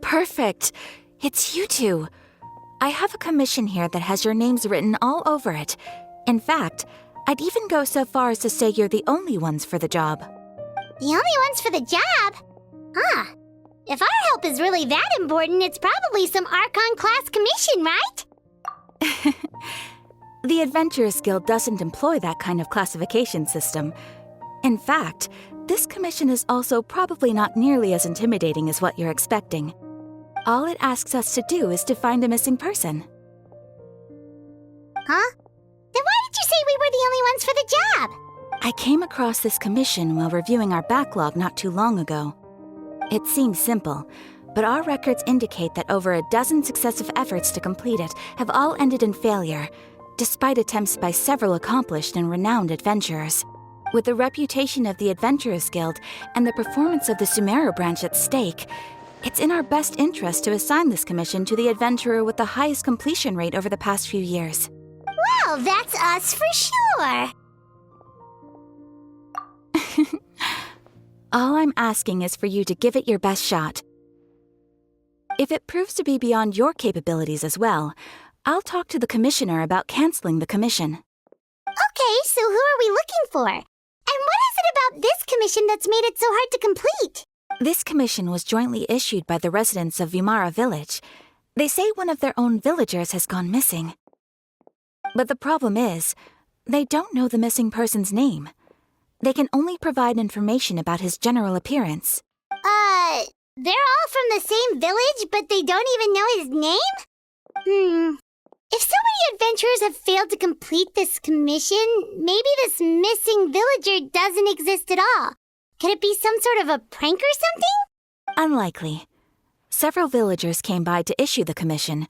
Perfect. It's you two. I have a commission here that has your names written all over it. In fact, I'd even go so far as to say you're the only ones for the job. The only ones for the job? Huh. If our help is really that important, it's probably some Archon-class commission, right? The Adventurers Guild doesn't employ that kind of classification system. In fact, this commission is also probably not nearly as intimidating as what you're expecting. All it asks us to do is to find a missing person. Huh? Then why did you say we were the only ones for the job? I came across this commission while reviewing our backlog not too long ago. It seems simple, but our records indicate that over a dozen successive efforts to complete it have all ended in failure, despite attempts by several accomplished and renowned adventurers. With the reputation of the Adventurers Guild and the performance of the Sumeru branch at stake, it's in our best interest to assign this commission to the adventurer with the highest completion rate over the past few years. Well, that's us for sure. All I'm asking is for you to give it your best shot. If it proves to be beyond your capabilities as well, I'll talk to the commissioner about canceling the commission. Okay, so who are we looking for? And what is it about this commission that's made it so hard to complete? This commission was jointly issued by the residents of Vimara Village. They say one of their own villagers has gone missing. But the problem is, they don't know the missing person's name. They can only provide information about his general appearance. They're all from the same village, but they don't even know his name? If so many adventurers have failed to complete this commission, maybe this missing villager doesn't exist at all. Could it be some sort of a prank or something? Unlikely. Several villagers came by to issue the commission,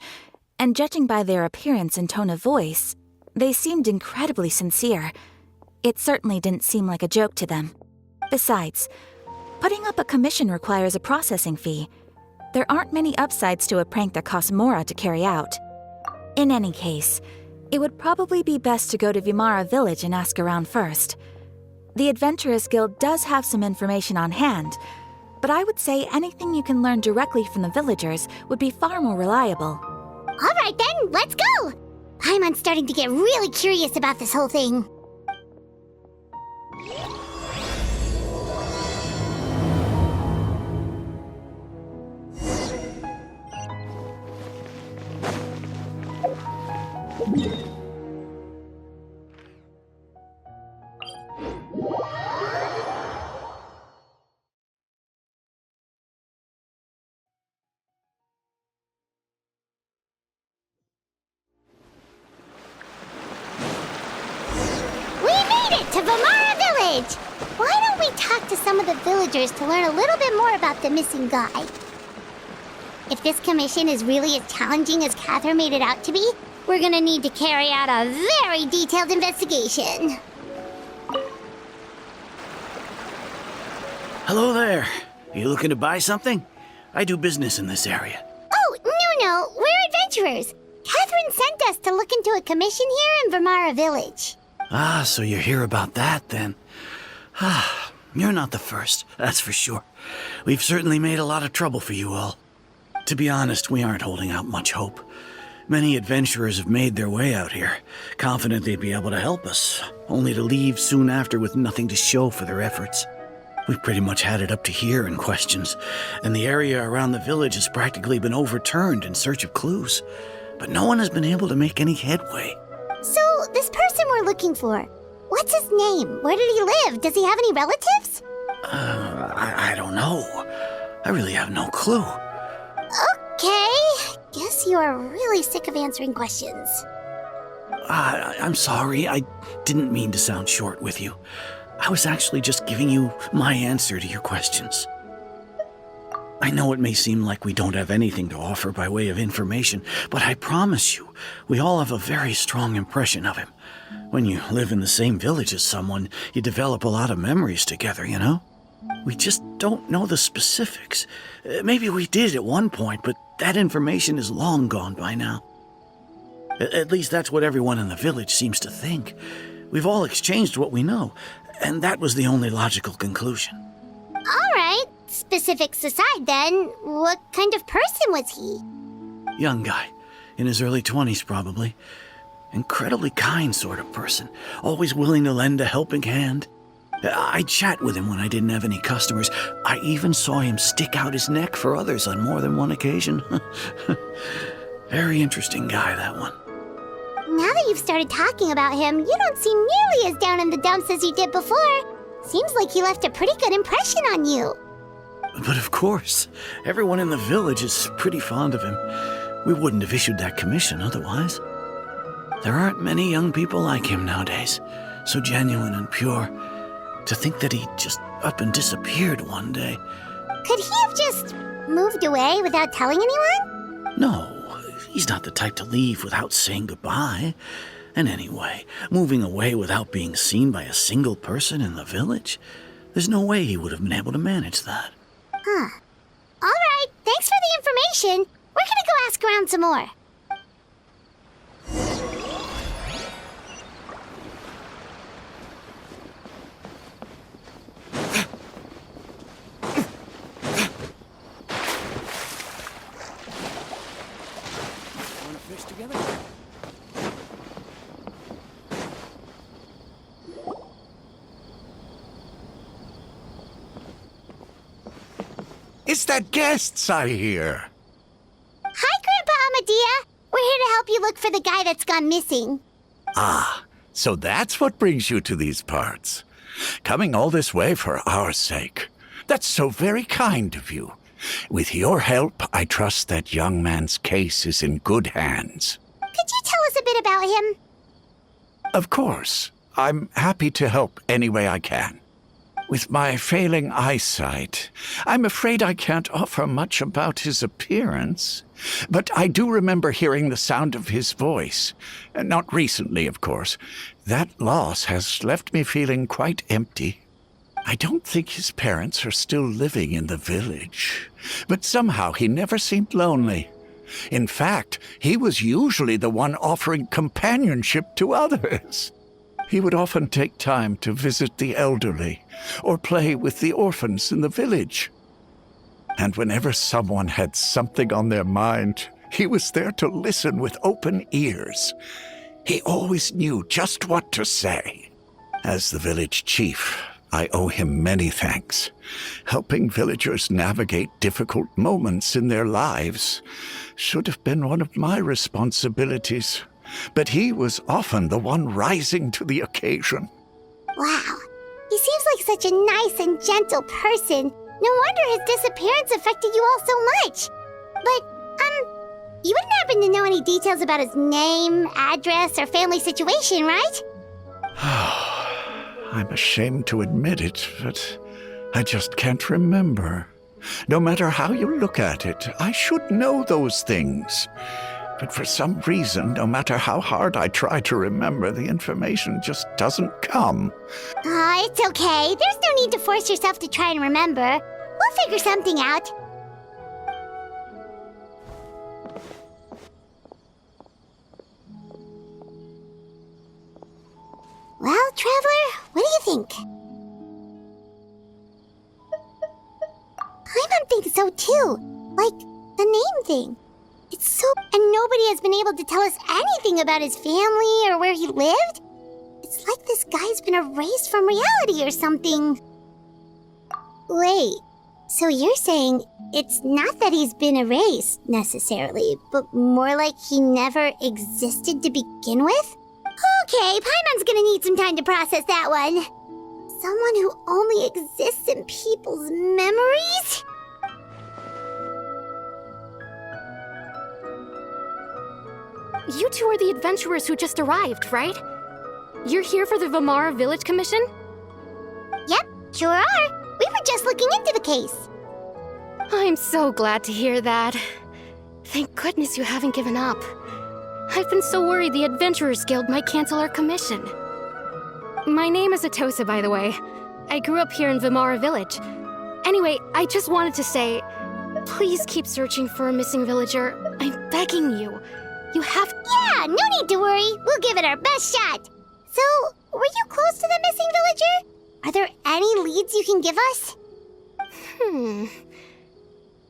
and judging by their appearance and tone of voice, they seemed incredibly sincere. It certainly didn't seem like a joke to them. Besides, putting up a commission requires a processing fee. There aren't many upsides to a prank that costs Mora to carry out. In any case, it would probably be best to go to Vimara Village and ask around first. The Adventurers Guild does have some information on hand, but I would say anything you can learn directly from the villagers would be far more reliable. All right then, let's go! I'm starting to get really curious about this whole thing. To Vimara Village! Why don't we talk to some of the villagers to learn a little bit more about the missing guy? If this commission is really as challenging as Catherine made it out to be, we're gonna need to carry out a very detailed investigation. Hello there. Are you looking to buy something? I do business in this area. Oh, no, we're adventurers. Catherine sent us to look into a commission here in Vimara Village. Ah, so you're here about that, then. Ah, you're not the first, that's for sure. We've certainly made a lot of trouble for you all. To be honest, we aren't holding out much hope. Many adventurers have made their way out here, confident they'd be able to help us, only to leave soon after with nothing to show for their efforts. We've pretty much had it up to here in questions, and the area around the village has practically been overturned in search of clues. But no one has been able to make any headway. So, this person we're looking for, what's his name? Where did he live? Does he have any relatives? I don't know. I really have no clue. Okay, guess you are really sick of answering questions. I'm sorry. I didn't mean to sound short with you. I was actually just giving you my answer to your questions. I know it may seem like we don't have anything to offer by way of information, but I promise you, we all have a very strong impression of him. When you live in the same village as someone, you develop a lot of memories together, you know? We just don't know the specifics. Maybe we did at one point, but that information is long gone by now. At least that's what everyone in the village seems to think. We've all exchanged what we know, and that was the only logical conclusion. All right. Specifics aside, then, what kind of person was he? Young guy. In his early 20s, probably. Incredibly kind sort of person. Always willing to lend a helping hand. I'd chat with him when I didn't have any customers. I even saw him stick out his neck for others on more than one occasion. Very interesting guy, that one. Now that you've started talking about him, you don't seem nearly as down in the dumps as you did before. Seems like he left a pretty good impression on you. But of course, everyone in the village is pretty fond of him. We wouldn't have issued that commission otherwise. There aren't many young people like him nowadays, so genuine and pure. To think that he just up and disappeared one day. Could he have just moved away without telling anyone? No, he's not the type to leave without saying goodbye. And anyway, moving away without being seen by a single person in the village, there's no way he would have been able to manage that. Huh. All right, thanks for the information. We're gonna go ask around some more. Want to fish together? It's that guests I hear. Hi, Grandpa Amadea. We're here to help you look for the guy that's gone missing. Ah, so that's what brings you to these parts. Coming all this way for our sake. That's so very kind of you. With your help, I trust that young man's case is in good hands. Could you tell us a bit about him? Of course. I'm happy to help any way I can. With my failing eyesight, I'm afraid I can't offer much about his appearance. But I do remember hearing the sound of his voice. Not recently, of course. That loss has left me feeling quite empty. I don't think his parents are still living in the village. But somehow he never seemed lonely. In fact, he was usually the one offering companionship to others. He would often take time to visit the elderly or play with the orphans in the village. And whenever someone had something on their mind, he was there to listen with open ears. He always knew just what to say. As the village chief, I owe him many thanks. Helping villagers navigate difficult moments in their lives should have been one of my responsibilities. But he was often the one rising to the occasion. Wow. He seems like such a nice and gentle person. No wonder his disappearance affected you all so much. But, you wouldn't happen to know any details about his name, address, or family situation, right? I'm ashamed to admit it, but I just can't remember. No matter how you look at it, I should know those things. But for some reason, no matter how hard I try to remember, the information just doesn't come. It's okay. There's no need to force yourself to try and remember. We'll figure something out. Well, Traveler, what do you think? Paimon thinks so too. Like, the name thing. It's so... And nobody has been able to tell us anything about his family or where he lived. It's like this guy's been erased from reality or something. Wait, so you're saying it's not that he's been erased, necessarily, but more like he never existed to begin with? Okay, Paimon's gonna need some time to process that one. Someone who only exists in people's memories? you two are the adventurers who just arrived, right? You're here for the Vamara Village Commission? Yep, sure are. We were just looking into the case. I'm so glad to hear that. Thank goodness you haven't given up. I've been so worried the Adventurers Guild might cancel our commission. My name is Atosa, by the way. I grew up here in Vamara Village. Anyway, I just wanted to say, please keep searching for a missing villager. I'm begging you. You have... Yeah, no need to worry. We'll give it our best shot. So, were you close to the missing villager? Are there any leads you can give us?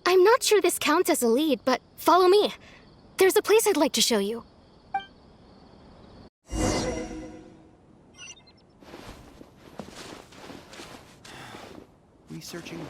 I'm not sure this counts as a lead, but follow me. There's a place I'd like to show you. Researching.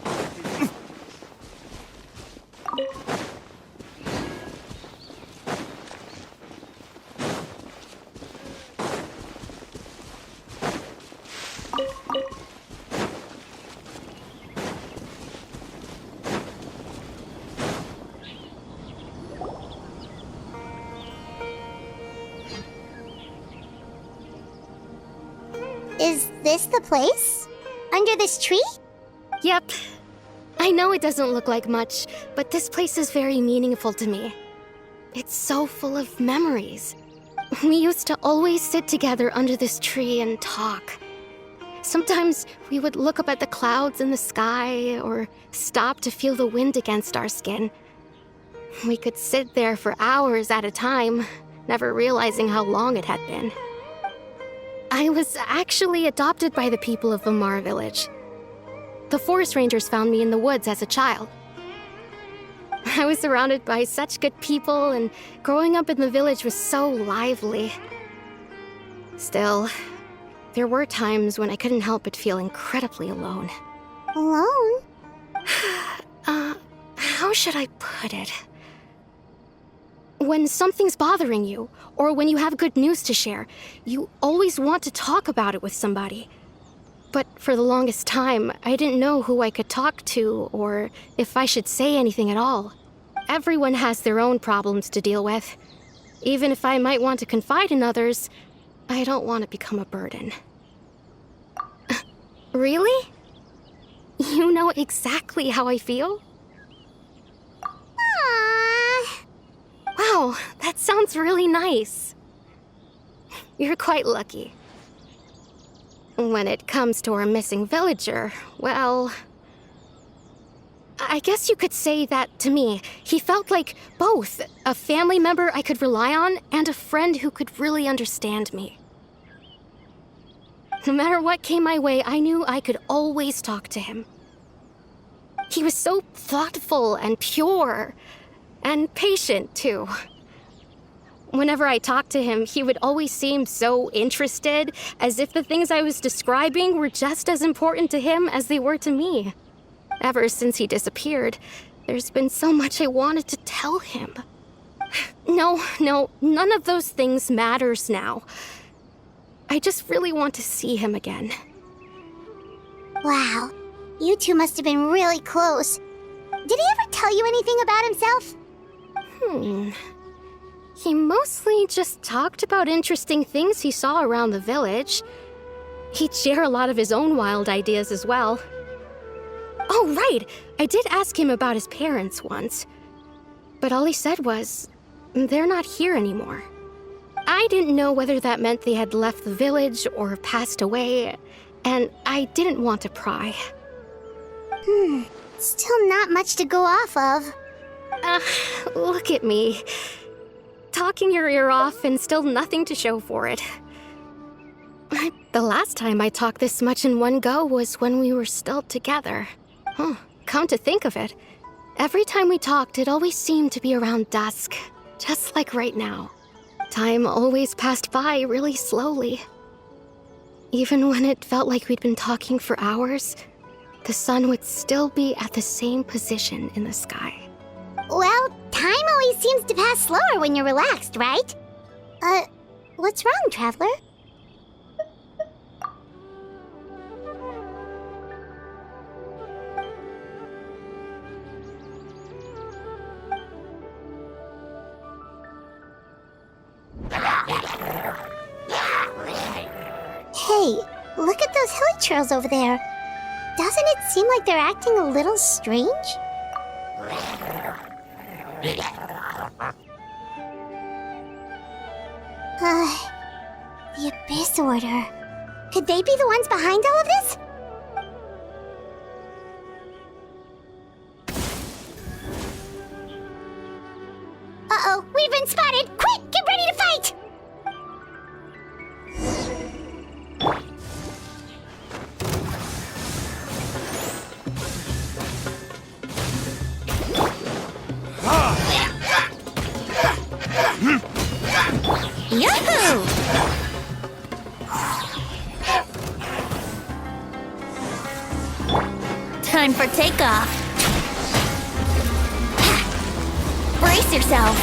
Is this the place? Under this tree? Yep. I know it doesn't look like much, but this place is very meaningful to me. It's so full of memories. We used to always sit together under this tree and talk. Sometimes we would look up at the clouds in the sky or stop to feel the wind against our skin. We could sit there for hours at a time, never realizing how long it had been. I was actually adopted by the people of Vamara Village. The forest rangers found me in the woods as a child. I was surrounded by such good people, and growing up in the village was so lively. Still, there were times when I couldn't help but feel incredibly alone. Alone? How should I put it? When something's bothering you, or when you have good news to share, you always want to talk about it with somebody. But for the longest time, I didn't know who I could talk to, or if I should say anything at all. Everyone has their own problems to deal with. Even if I might want to confide in others, I don't want to become a burden. Really? You know exactly how I feel? Aww. Wow, that sounds really nice. You're quite lucky. When it comes to our missing villager, well... I guess you could say that to me. He felt like both a family member I could rely on and a friend who could really understand me. No matter what came my way, I knew I could always talk to him. He was so thoughtful and pure, and patient, too. Whenever I talked to him, he would always seem so interested, as if the things I was describing were just as important to him as they were to me. Ever since he disappeared, there's been so much I wanted to tell him. No, none of those things matters now. I just really want to see him again. Wow, you two must have been really close. Did he ever tell you anything about himself? He mostly just talked about interesting things he saw around the village. He'd share a lot of his own wild ideas as well. Oh, right! I did ask him about his parents once. But all he said was, they're not here anymore. I didn't know whether that meant they had left the village or passed away, and I didn't want to pry. Still not much to go off of. Look at me. Talking your ear off and still nothing to show for it. The last time I talked this much in one go was when we were still together. Come to think of it, every time we talked, it always seemed to be around dusk, just like right now. Time always passed by really slowly. Even when it felt like we'd been talking for hours, the sun would still be at the same position in the sky. Well, time always seems to pass slower when you're relaxed, right? What's wrong, Traveler? Hey, look at those hilly trails over there. Doesn't it seem like they're acting a little strange? The Abyss Order. Could they be the ones behind all of this? Uh-oh, we've been spotted! Quick, get ready to fight! Yahoo! Time for takeoff. Brace yourselves.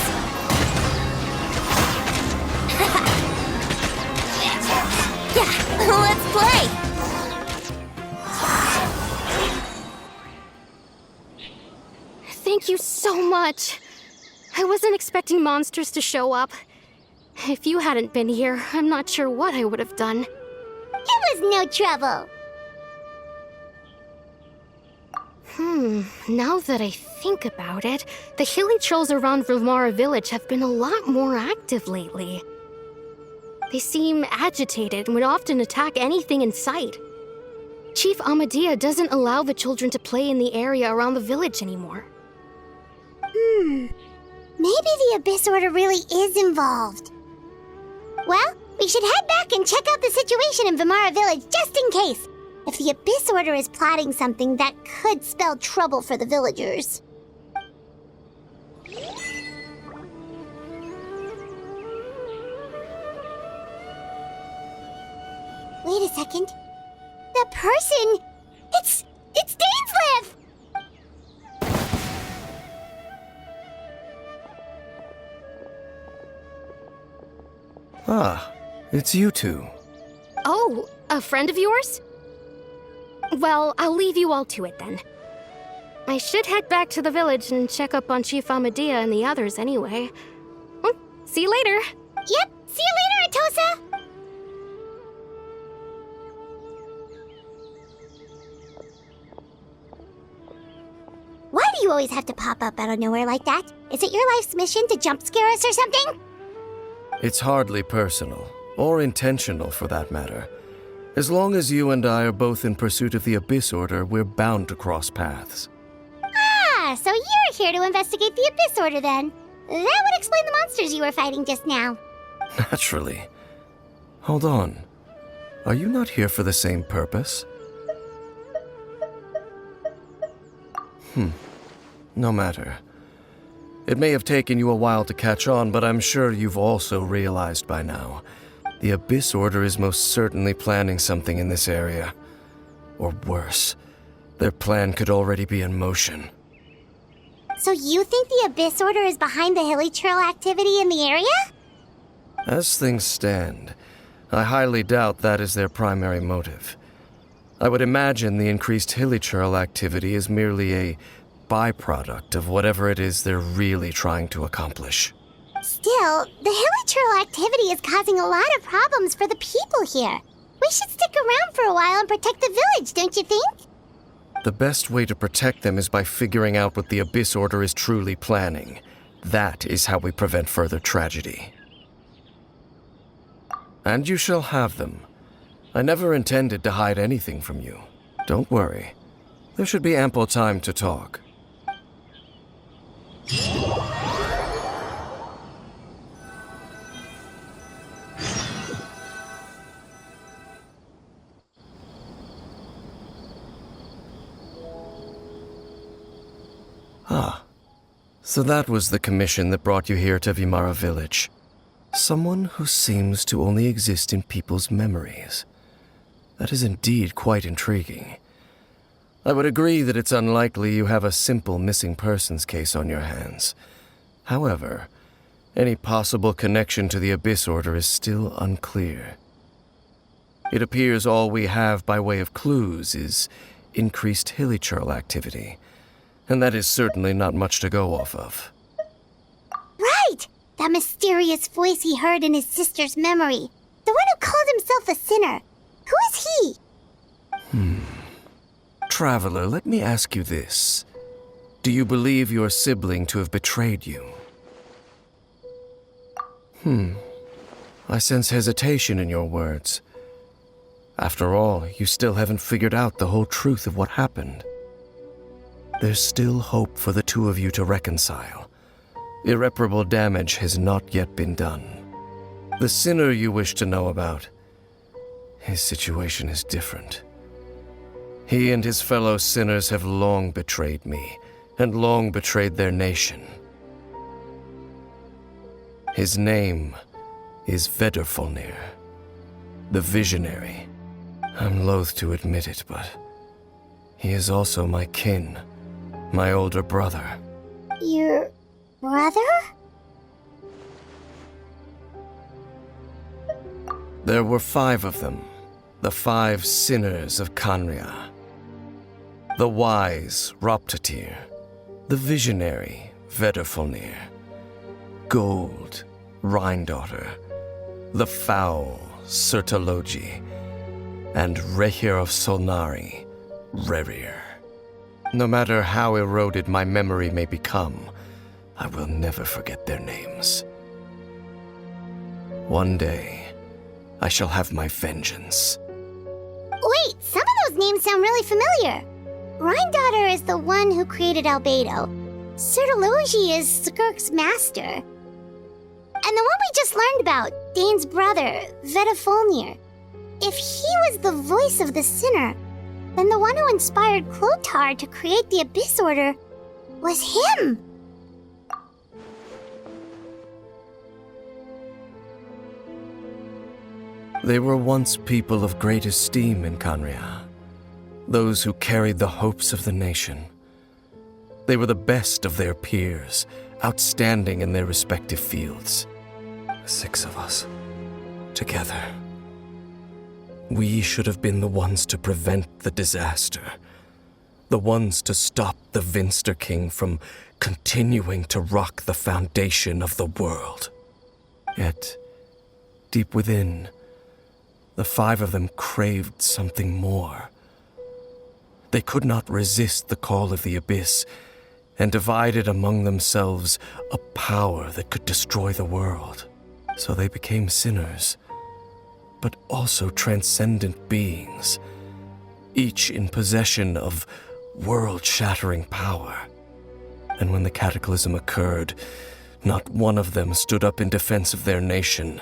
Yeah, let's play. Thank you so much. I wasn't expecting monsters to show up. If you hadn't been here, I'm not sure what I would have done. It was no trouble. Now that I think about it, the hilly trolls around Vilmara village have been a lot more active lately. They seem agitated and would often attack anything in sight. Chief Amadea doesn't allow the children to play in the area around the village anymore. Maybe the Abyss Order really is involved. Well, we should head back and check out the situation in Vilmara village just in case. If the Abyss Order is plotting something that could spell trouble for the villagers. Wait a second. The person... It's Dainsleif! Ah, it's you two. Oh, a friend of yours? Well, I'll leave you all to it then. I should head back to the village and check up on Chief Amadea and the others anyway. See you later. Yep, see you later, Atosa! Why do you always have to pop up out of nowhere like that? Is it your life's mission to jump scare us or something? It's hardly personal, or intentional for that matter. As long as you and I are both in pursuit of the Abyss Order, we're bound to cross paths. Ah, so you're here to investigate the Abyss Order then. That would explain the monsters you were fighting just now. Naturally. Hold on. Are you not here for the same purpose? No matter. It may have taken you a while to catch on, but I'm sure you've also realized by now. The Abyss Order is most certainly planning something in this area. Or worse, their plan could already be in motion. So you think the Abyss Order is behind the hilly trail activity in the area? As things stand, I highly doubt that is their primary motive. I would imagine the increased hilly trail activity is merely a byproduct of whatever it is they're really trying to accomplish. Still, the hilly trail activity is causing a lot of problems for the people here. We should stick around for a while and protect the village, don't you think? The best way to protect them is by figuring out what the Abyss Order is truly planning. That is how we prevent further tragedy. And you shall have them. I never intended to hide anything from you. Don't worry. There should be ample time to talk. So that was the commission that brought you here to Vilmara village. Someone who seems to only exist in people's memories. That is indeed quite intriguing. I would agree that it's unlikely you have a simple missing persons case on your hands. However, any possible connection to the Abyss Order is still unclear. It appears all we have by way of clues is increased hilly trail activity. And that is certainly not much to go off of. Right! That mysterious voice he heard in his sister's memory. The one who called himself a sinner. Who is he? Traveler, let me ask you this. Do you believe your sibling to have betrayed you? I sense hesitation in your words. After all, you still haven't figured out the whole truth of what happened. There's still hope for the two of you to reconcile. Irreparable damage has not yet been done. The sinner you wish to know about, his situation is different. He and his fellow sinners have long betrayed me, and long betrayed their nation. His name is Vedrfolnir, the Visionary. I'm loath to admit it, but he is also my kin, my older brother. Your brother? There were 5 of them, the 5 sinners of Khaenri'ah. The wise Roptatyr, the visionary Vedrfolnir, Gold Rhine-daughter, the foul Sertologi, and Rehir of Solnari, Rerir. No matter how eroded my memory may become, I will never forget their names. One day, I shall have my vengeance. Wait, some of those names sound really familiar. Rhine-daughter is the one who created Albedo. Sertologi is Skirk's master. And the one we just learned about, Dane's brother, Vedrfolnir. If he was the voice of the sinner, then the one who inspired Clothar to create the Abyss Order was him. They were once people of great esteem in Khaenri'ah, those who carried the hopes of the nation. They were the best of their peers, outstanding in their respective fields. 6 of us, together. We should have been the ones to prevent the disaster, the ones to stop the Vinster King from continuing to rock the foundation of the world. Yet, deep within, the 5 of them craved something more. They could not resist the call of the Abyss, and divided among themselves a power that could destroy the world. So they became sinners, but also transcendent beings, each in possession of world-shattering power. And when the cataclysm occurred, not one of them stood up in defense of their nation.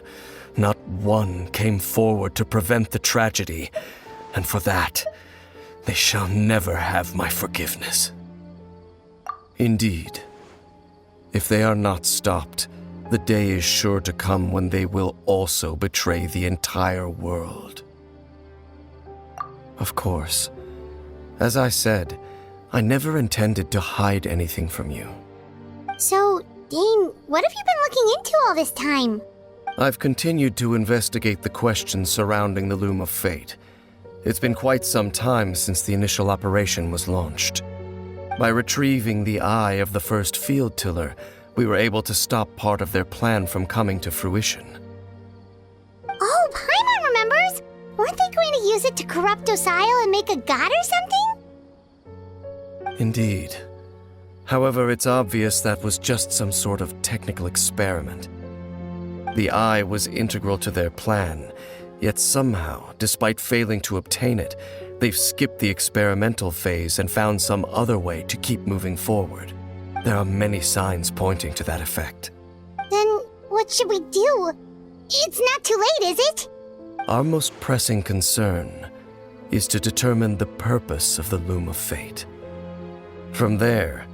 Not one came forward to prevent the tragedy, and for that, they shall never have my forgiveness. Indeed, if they are not stopped, the day is sure to come when they will also betray the entire world. Of course, as I said, I never intended to hide anything from you. So, Dane, what have you been looking into all this time? I've continued to investigate the questions surrounding the Loom of Fate. It's been quite some time since the initial operation was launched. By retrieving the eye of the first field tiller, we were able to stop part of their plan from coming to fruition. Oh, Paimon remembers! Weren't they going to use it to corrupt Osile and make a god or something? Indeed. However, it's obvious that was just some sort of technical experiment. The eye was integral to their plan, yet somehow, despite failing to obtain it, they've skipped the experimental phase and found some other way to keep moving forward. There are many signs pointing to that effect. Then what should we do? It's not too late, is it? Our most pressing concern is to determine the purpose of the Loom of Fate. From there,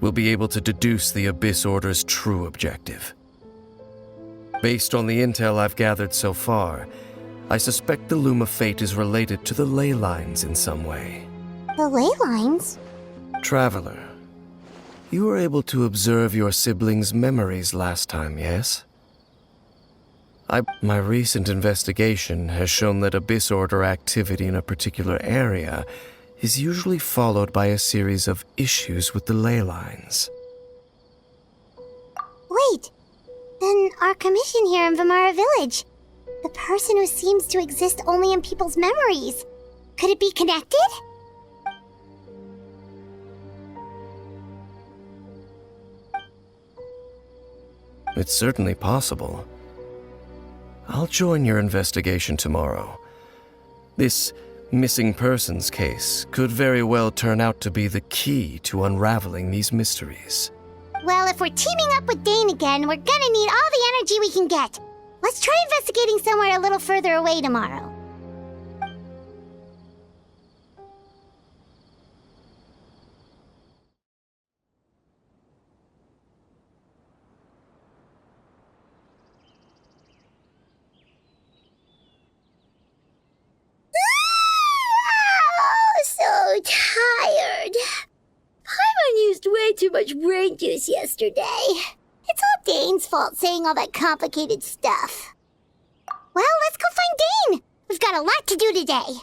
we'll be able to deduce the Abyss Order's true objective. Based on the intel I've gathered so far, I suspect the Loom of Fate is related to the ley lines in some way. The ley lines? Traveler, you were able to observe your siblings' memories last time, yes? My recent investigation has shown that Abyss Order activity in a particular area is usually followed by a series of issues with the ley lines. Wait, then our commission here in Vimara Village. The person who seems to exist only in people's memories. Could it be connected? It's certainly possible. I'll join your investigation tomorrow. This missing persons case could very well turn out to be the key to unraveling these mysteries. Well, if we're teaming up with Dane again, we're gonna need all the energy we can get. Let's try investigating somewhere a little further away tomorrow. Oh, so tired. Paimon used way too much brain juice yesterday. It's all Dane's fault saying all that complicated stuff. Well, let's go find Dane. We've got a lot to do today.